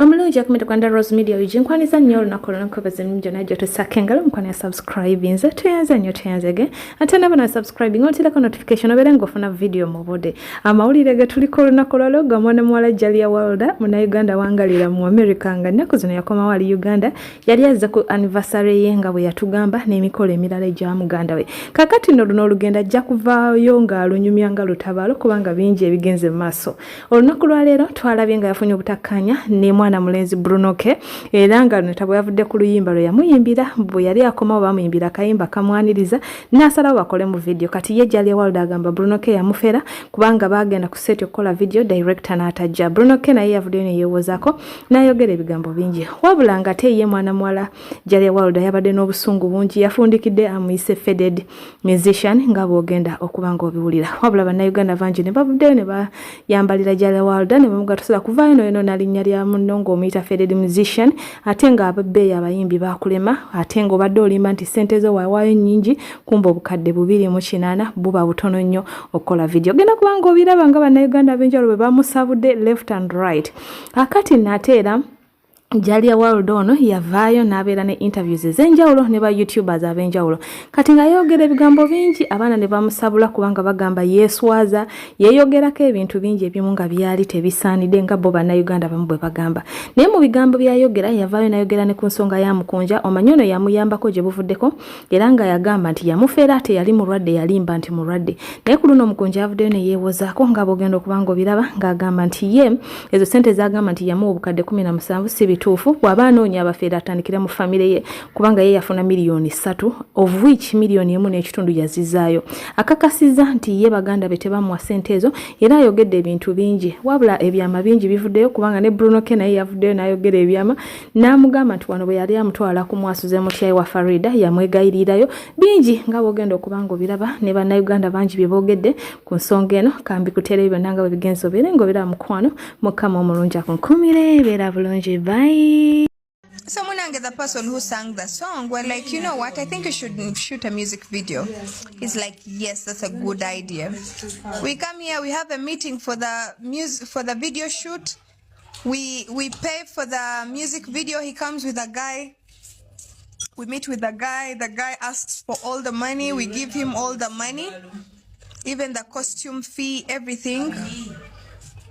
Omulungi akumete kwanda Rose Media ujinkwaniza nnyo olunaku olunakwebaza ennyo najjo tusaka engalo mukwana subscribe nze tuyanze nnyo tuyanzege ate nabona subscribing otirako notification obeera ng'ofuna video mu budde amawulire ge tuliko olunaku lwalo gamwana muwala Jalia walda muna Uganda wangalira mu America nga nnaku zino yakoma wali Uganda yali azze ku anniversary ye nga bwe yatugamba n'emikolo emirala egya muganda we kakati nno luno olugenda ajja kuvaayo nga lunyumya nga lutabaalo kubanga bingi ebigenze mu maaso olunaku lwaleero twalabye nga yafunye obutakkanya ne mwana mulenzi Bruno K era nga netabo yavudde ku luyimba lwe yamuyimbira bwe yali akomawo bamuyimbira akayimba kamwaniriza n'asalawo bakole mu video kati ye Jalia walda agamba Bruno K yamufera kubanga bagenda ku set okukola video director n'atajja Bruno K naye yavuddeyo ne yeewozaako n'ayogera ebigambo bingi wabula nga ate ye mwana muwala Jalia walda yabadde n'obusungu bungi yafundikidde amuyise faded musician nga bw'ogenda okuba ng'obiwulira wabula bannayuganda bangi ne bavuddeyo ne bayambalira Jalia walda ne bamugatusira kuvaayo noyo nalinnya lya munno ng'omuyita faded musician ate nga ababbeeyi abayimbi bakulema ate ng'obadde olimba nti ssente zo waawaayo nnyingi kumba obukadde 280 buba butono nnyo okukola video genda kubanga obiraba nga bannayuganda ab'enjawulo bwe bamusabudde left and right akati nateera Jalia walda ono yavaayo n'abeera ne interviews ez'enjawulo ne ba YouTubers ab'enjawulo kati nga yogera ebigambo bingi abaana ne bamusabula kubanga bagamba yeeswaza yeeyogerako ebintu bingi ebimu nga byali tebisaanidde nga bo bannayuganda bamu bwe bagamba naye mu bigambo byayogera yavaayo n'ayogera ne ku nsonga ya Mukunja omanyi ono yamuyambako gye buvuddeko era nga yagamba nti yamufeera ate yali mulwadde yalimba nti mulwadde naye ku luno Mukunja yavuddeyo ne yeewozaako nga bw'ogenda okubanga obiraba ng'agamba nti ye ezo ssente z'agamba nti yamuwa obukadde 17 si tufu waba anoonya abafeera atandikira mu famire ye kubanga ye yafuna miliyoni 3 of which miliyoni 1.5 yazizaayo akakasiza nti ye baganda be tebamuwa ssente ezo era ayogedde ebintu bingi wabula ebyama bingi bivuddeyo kubanga ne Bruno K naye yavuddeyo n'ayogera ebyama n'amugamba nti wano bwe yali amutwala ku mwasuze mutyayi wa Farida yamwegayirirayo bingi nga bw'ogenda okubanga obiraba ne bannayuganda bangi bye boogedde ku nsonga eno kambi kuteera ebyo nanga bwe bigenza obeere ng'obeera mukwano mukama omulungi akunkumire beera bulungi bye. Someone and the person who sang the song were like, you know what, I think you should shoot a music video. He's like, yes, that's a good idea. We come here, we have a meeting for the video shoot. We pay for the music video. He comes with a guy. We meet with the guy asks for all the money. We give him all the money, even the costume fee, everything.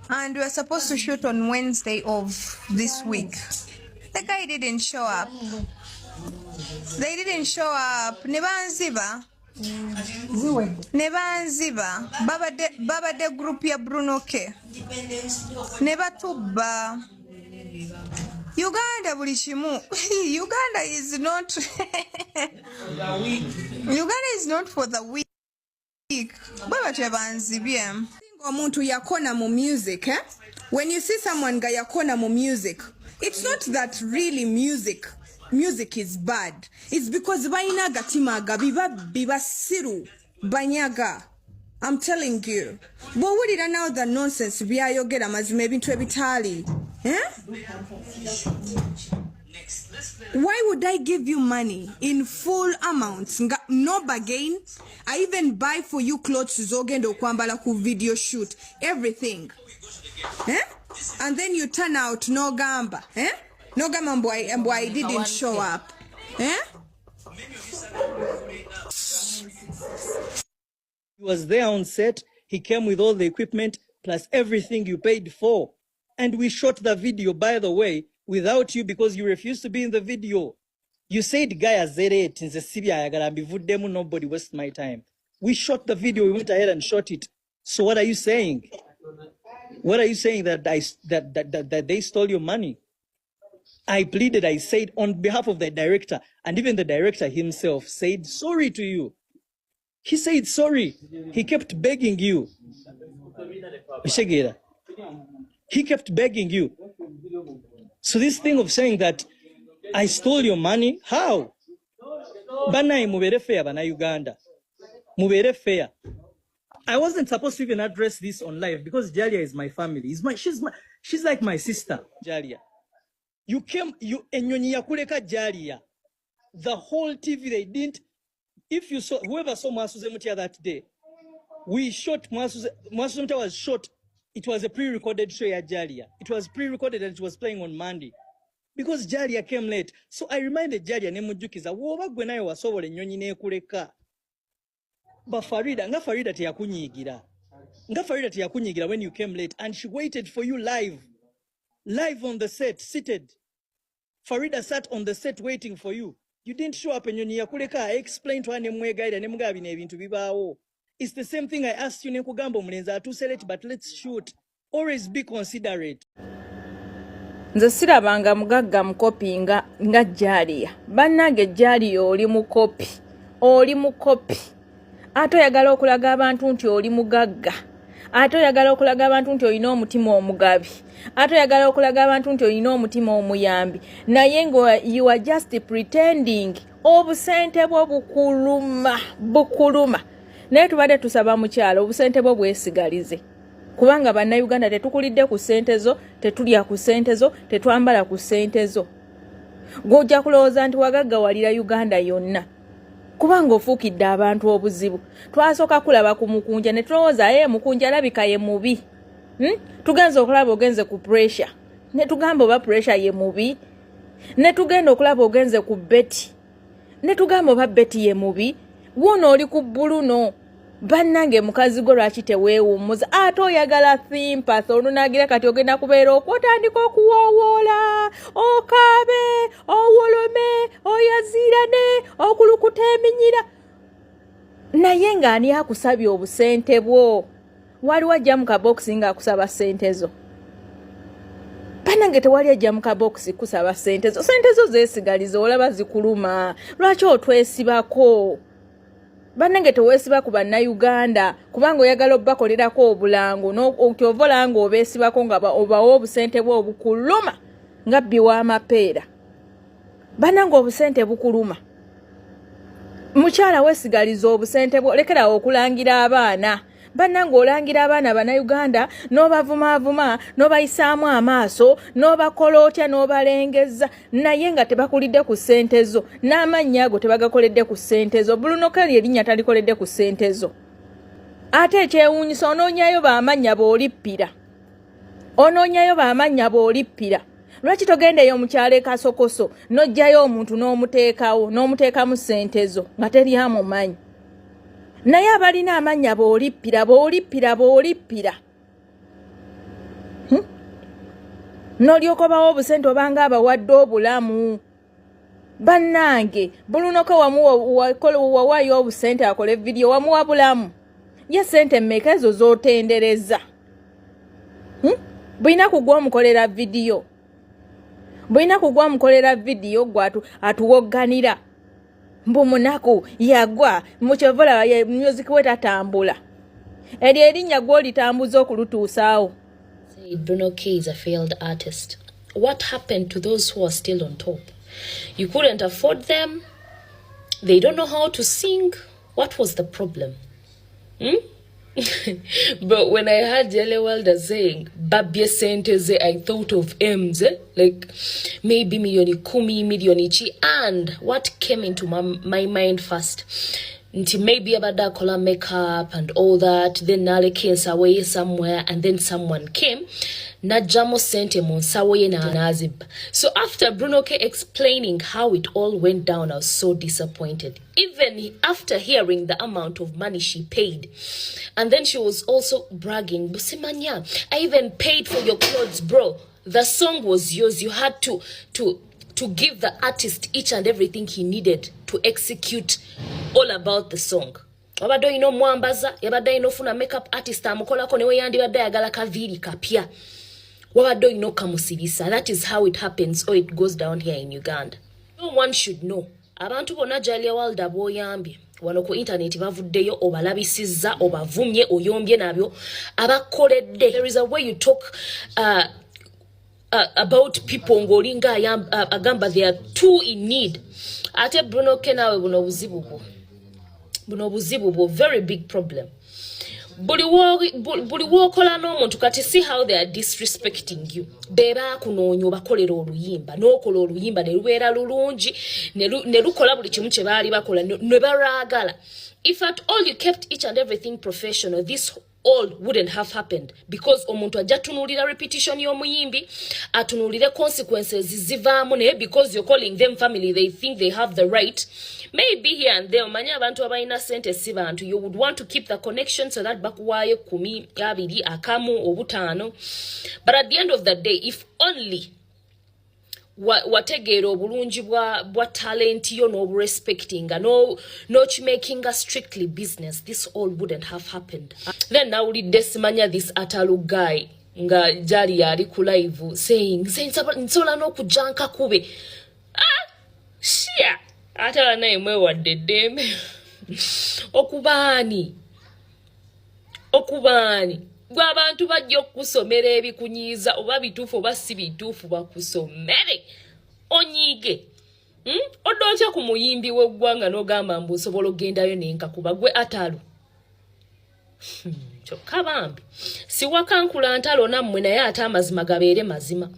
And we were supposed to shoot on Wednesday of this week. The guy didn't show up. They didn't show up. Nebanziba. Baba de group ya Bruno K. Nebatuba. Uganda bulishimu. Uganda is not. Uganda is not for the weak. Baba tebanzibye. Omuntu yakona mu music, eh? When you see someone ga yakona mu music, it's not that really music is bad. It's because baina gatimaga biba siru banyaga. I'm telling you. But what did I know the nonsense byayogera mazima ebintu ebitali? Eh? Why would I give you money in full amounts? No bargain. I even buy for you clothes zogendo kwambala ku video shoot. Everything. Eh? And then you turn out no gamba. Eh? No gamba boy didn't show up. Eh? He was there on set. He came with all the equipment plus everything you paid for. And we shot the video, by the way, without you because you refused to be in the video. You said guy azere tinze sibya ayagala mbivuddemu nobody waste my time. We shot the video, we went ahead and shot it. So what are you saying? What are you saying that that they stole your money? I pleaded, I said on behalf of the director, and even the director himself said sorry to you. He said sorry. He kept begging you. He kept begging you. So this thing of saying that I stole your money, how? Bana mubere fair, Bana Uganda. Mubere fair. I wasn't supposed to even address this on live because Jalia is my family. She's like my sister, Jalia. You enyonyi yakuleka Jalia. The whole TV they didn't. If you saw whoever saw Mwasuze Mutia that day, we shot Mwasuze Mutia was shot It was a pre-recorded show ya Jalia. It was pre-recorded and it was playing on Monday. Because Jalia came late. So I reminded Jalia nemujukiza woba gwe nayo wasobola ennyonyi n'ekuleka. But Farida, nga Farida teyakunyigira. Nga Farida teyakunyigira when you came late and she waited for you live. Live on the set, seated. Farida sat on the set waiting for you. You didn't show up ennyonyi yakuleka. I explained to her nemwegaira nemugaba bino ebintu bibaawo. It's the same thing I asked you nekugamba omulenzi atuuse late, but let's shoot. Always be considerate. Nze sirabanga mugagga mukopi nga Jalia. Bannange Jalia oli mukopi. Oli mukopi. Ate oyagala okulaga abantu nti oli mugagga. Ate oyagala okulaga abantu nti olina omutima omugabi. Ate oyagala okulaga abantu nti olina omutima omuyambi. Naye nga you are just pretending. Obusente bwo bukuluma. Naye tubadde tusaba mukyalo obusente bwo bwesigalize. Kubanga bannayuganda tetukulidde ku ssente zo, tetulya ku ssente zo, tetwambala ku ssente zo. Gojja kulowooza nti wagaggawalira Uganda yonna. Kubanga ofuukidde abantu obuzibu. Twasooka kulaba ku Mukunja ne tulowooza Mukunja alabika ye mubi. Tugenza okulaba ogenze ku pressure. Ne tugamba oba pressure ye mubi. Ne tugenda okulaba ogenze ku Betty. Ne tugamba oba Betty ye mubi. Wono oli ku Bruno. Bannange mukazi gwo lwaki teweewummuza ate oyagala sympathy onunagira kati ogenda kubeera okwotandika okuwoowoola okaabe owolome oyazirane okulukuta eminyira naye ng'ani akusabye obusente bwo wali wajja mu kabokisi ng'akusaba ssente zo bannange tewali ajja mu kabokisi kusaba ssente zo zeesigalize olaba zikuluma lwaki otwesibako Bannange teweesiba ku bannayuganda kubanga oyagala obbakolerako obulango okyovolanga obeesibako nga obawo obusente bwo obukuluma nga bbi w'amapeera. Bannange obusente bukuluma. Mukyala weesigaliza obusente bwo lekerawo okulangira abaana. Bannange olangira abaana bannayuganda n'obavumaavuma n'obayisaamu amaaso n'obakola otya n'obalengeza naye nga tebakulidde ku ssente zo n'amannya ago tebagakoledde ku ssente zo Bruno K erinnya talikoledde ku ssente zo ate ekyewuunyisa onoonyayo b'amannya b'olippira lwaki togendeyo mukyalo ekasokoso n'ojjayo omuntu n'omuteekamu ssente zo nga teryamumanyi naye abalina amannya b'olippira n'olyoka obawo obusente obanga abawadde obulamu bannange Bruno K wawaayo obusente akole vidiyo wamuwa bulamu ye sente mmeka ezo z'otendereza bulina kugwa omukolera vidiyo gwe atuwogganira mbu munaku yagwa muchovola music we tatambula eryo erinnya gw'olitambuza okulutuusaawo. Bruno K is a failed artist. What happened to those who are still on top? You couldn't afford them. They don't know how to sing. What was the problem? But when I heard Jalia Walda saying babye senteze, I thought of M's, like maybe milioni 10, milioni chi, and what came into my mind first, nti maybe abada kola makeup and all that, then naleke nsawe somewhere, and then someone came najamo sente monsawe na nazib. So after Bruno K explaining how it all went down, I was so disappointed. Even after hearing the amount of money she paid. And then she was also bragging, Busimanya, I even paid for your clothes, bro. The song was yours. You had to give the artist each and everything he needed to execute all about the song. Wabado ino mwambaza, yabada ino funa makeup artist amukola ko newe yandibadde ayagala kaviri kapya. Wabado ino kamusibisa. That is how it happens or it goes down here in Uganda. No one should know. Abantu bonna Jalia Walda boyambye wano ku internet bavuddeyo obalabisizza obavumye oyombye nabyo abakoledde. There is a way you talk about people ngolinga agamba they are too in need. Ate Bruno K nawe buno buzibu bwo very big problem. Buli wokola n'omuntu kati see how they are disrespecting you. Beba kunoonyo bakolera oluyimba n'okola oluyimba ne lubeera lulungi ne lukola buli kimu kye baali bakola ne baraagala. If at all you kept each and everything professional, this all wouldn't have happened because omuntu ajja tunulira repetition y'omuyimbi atunulire consequences zivaamu naye because you're calling them family they think they have the right maybe here and there omanya abantu abalina sente si bantu you would want to keep the connection so that bakuwaayo 10 2 akamu obutaano but at the end of the day if only wategeera obulungi bwa talent yo n'oburespectinga no making a strictly business this all wouldn't have happened then nawulidde simanya this atalu guy nga Jalia ali ku live saying nsobola n'okujjanka kube shia atala naye mwewadde eddembe okubaani gwe abantu bajja okusomera ebikunyiiza oba bituufu oba si bituufu bakusomere onyiige odoocha ku muyimbi w'eggwanga n'ogamba mbu osobola ogendayo nenkakuba gwe atalu kyokka bambi siwakankula ntalo nammwe naye ate amazima gabeere mazima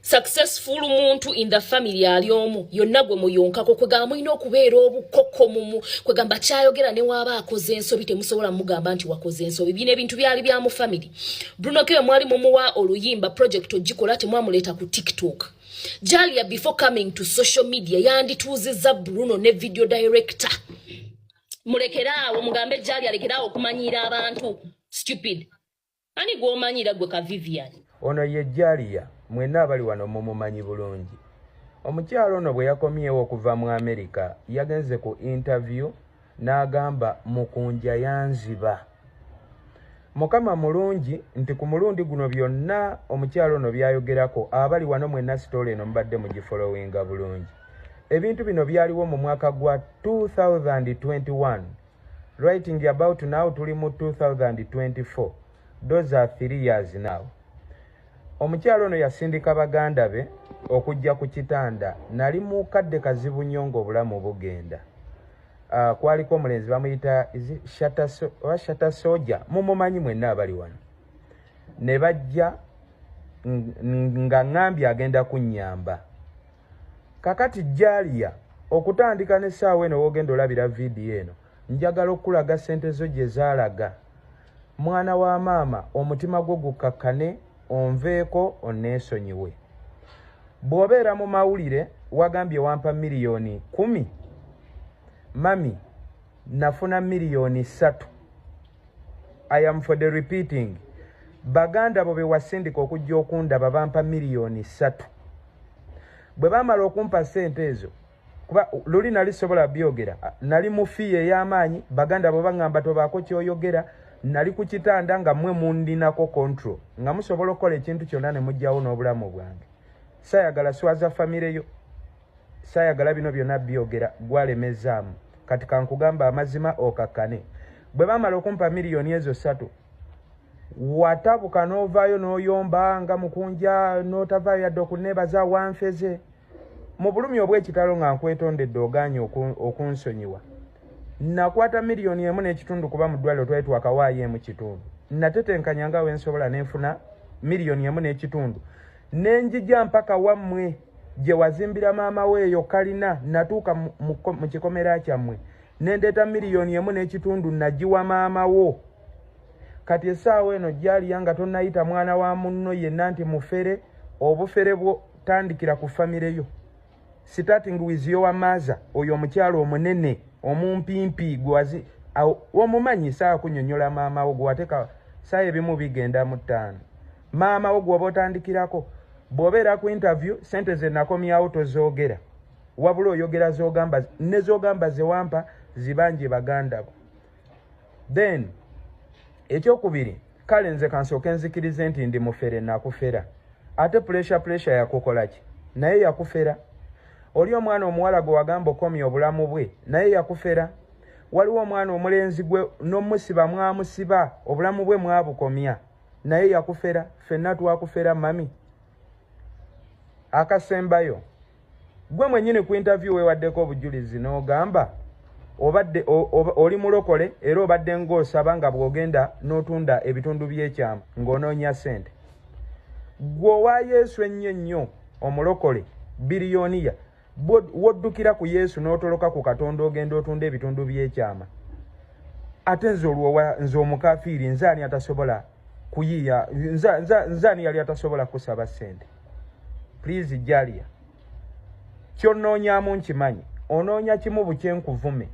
successful muntu in the family ali omu yonna gwe muyonkako kwegamba mulina okubeera obukokko mumu kwegamba kyayogera ne waaba akoze ensobi temusobola mugamba nti wakoze ensobi bino ebintu byali bya mu family Bruno K mwali mumuwa oluyimba project ogikola temwamuleeta ku TikTok Jalia before coming to social media yandituuzizza Bruno ne video director mulekeraawo mugambe Jalia lekeraawo okumanyira abantu stupid ani gw'omanyira gwe ka Vivian ono ye Jalia mwenna abali wano mumumanyi bulungi omukyalo ono bwe yakomyewo okuva mu America yagenze ku interview n'agamba Mukunja yanziba Mukama mulungi nti ku mulundi guno byonna omukyalo ono byayogerako abali wano mwenna story eno mbadde mugifollowinga bulungi ebintu bino byaliwo mu mwaka gwa 2021 writing about now tuli mu 2024 those are 3 years now omukyalo ono yasindika baganda be okujja ku kitanda nali mu kadde kazibu nnyo ng'obulamu bugenda kwaliko omulenzi bamuyita shata soja mumumanyi mwenna abali wano ne bajja nga ngambye agenda kunnyamba kakati Jalia okutandika n'essaawa eno wogenda olabira vidiyo eno njagala okulaga sente zo gye zaalaga mwana wa maama omutima gwo gukakkane onveeko onneesonyiwe bw'obeera mu mawulire wagambye wampa miliyoni 10 mami nafuna miliyoni 3 I am for the repeating baganda bo be wasindika okujja okundaba bampa miliyoni 3 bwe bamala okumpa sente ezo kuba luli nali sobola byogera nali mufiye y'amaanyi baganda bo bangamba tobaako kyoyogera nali ku kitanda nga mmwe mundinako control nga musobola okukola ekintu kyonna ne mujjawo n'obulamu bwange saayagala swaza famire yo saayagala bino byonna byogera gwalemezaamu kati kankugamba amazima okakkane bwe bamala okumpa miliyoni ezo 3 watabuka n'ovaayo n'oyomba nga Mukunja n'otavaayo yadde okuneebaza wanfeze mu bulumi obw'ekitalo nga nkwetondedde ogaanye okunsonyiwa nakwata miliyoni 1.5 kuba mu ddwaliro twali twakawaayo mu kitundu natetenkanya nga wensobola nenfuna miliyoni 1.5 nenjija mpaka wammwe gye wazimbira maama weeyo kalina natuuka mu kikomera kyammwe nendeeta miliyoni 1.5 nagiwa maama wo kati essaawa eno Jalia nga tonnayita mwana wa munno yenna nti mufere obufere bwo tandikira ku famire yo starting with your mother oyo omukyalo omunene omumpimpi gwazi omumanyi saa kunyonyola maama wo gwateka saa ebimu bigenda mu 5 maama wo gwoba otandikirako bw'obeera ku interview sente ze nakomyawo tozoogera wabula oyogera z'ogamba ne z'ogamba ze wampa zibanje baganda bo then ekyokubiri kale nze kansooke nzikirize nti ndi mufere nakufera ate pressure yakukola ki naye yakufera oli omwana omuwala gwe wagamba okomya obulamu bwe naye yakufera waliwo omwana omulenzi gwe n'omusiba mwamusiba obulamu bwe mwabukomya naye yakufera ffenna twakufera mami akasembayo gwe mwennyini ku interview wewaddeko obujulizi n'ogamba obadde oli mulokole era obadde ng'osaba nga bw'ogenda n'otunda ebitundu by'ekyama ng'onoonya sente gwe owa Yesu ennyo omulokole biliyoniya woddukira ku Yesu n'otoloka ku Katonda ogenda otunda ebitundu by'ekyama ate nze omukafiiri nzaani atasobola kuyiya nzaani yali atasobola kusaba ssente. Please Jalia, ky'onoonyaamu nkimanyi, onoonya kimu bukyenkuvume,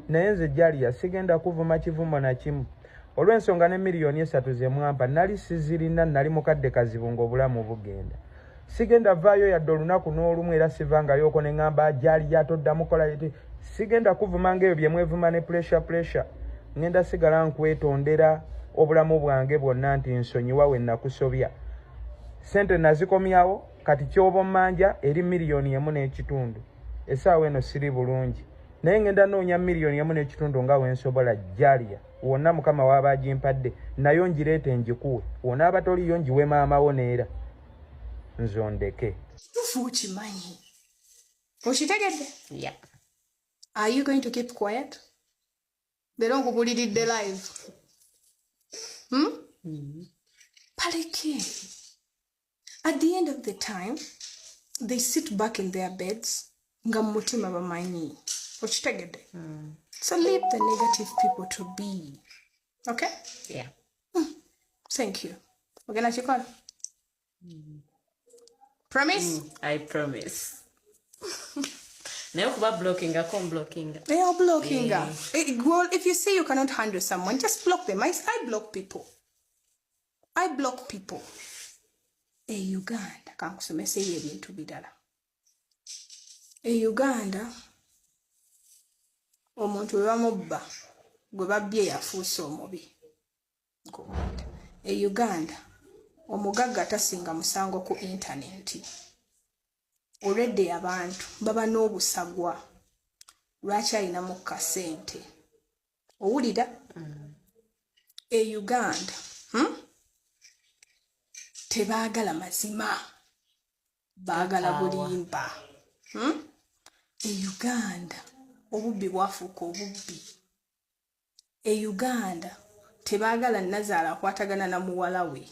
naye nze Jalia sigenda kuvuma kivumo na kimu. Olw'ensonga ne miliyoni 3 ze mwampa nali sizirina, nali mukadde kazibu ng'obulamu bugenda. Sigenda vaayo yadde olunaku n'olumu era sivangayo okwo ne ŋŋamba Jalia toddamu kola eti. Sigenda kuvuma ng'ebyo bye mwevuma ne pressure. Ngenda sigala nkwetondera obulamu bwange bwonna nti nsonyiwa we nakusobya. Sente nazikomyawo, kati ky'oba mmanja eri miliyoni 1.5. Essaawa eno siri bulungi, naye ngenda noonya miliyoni 1.5 nga wensobola Jalia. Wonna Mukama waba agimpadde, nayo ngireete ngikuwe. Wonna abatoliyo ngiwe maama wo neera. Nzondeke. Fuchimanyi. Oshitegedde? Yeah. Are you going to keep quiet? They don't go it the live. Paleke. At the end of the time, they sit back in their beds. Ngamutima bamanyi. Oshitegedde? So leave the negative people to be. Okay? Yeah. Thank you. We're gonna check on. Promise? I promise. Now kuba blocking, I come blocking. They are blocking. Well, if you say you cannot handle someone, just block them. I block people. I block people. Uganda, kankusomesa ebintu bidala. Uganda, omuntu we bamubba, gwe babbye yafuuse omubi. Uganda, omugagga tasinga musango ku intaneti. Already abantu baba n'obusagwa lwaki alinamu kasente. Owulira? Uganda tebaagala mazima, baagala bulimba. Uganda obubbi bwafuuka obubbi. Uganda tebaagala Nazaala akwatagana na muwala we.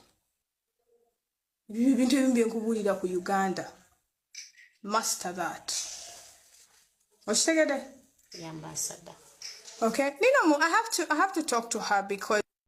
Ebintu ebimu bye nkubuulira ku Uganda. Master that. Oshitegedde? Yeah, ambassador. Okay. Nina, I have to talk to her because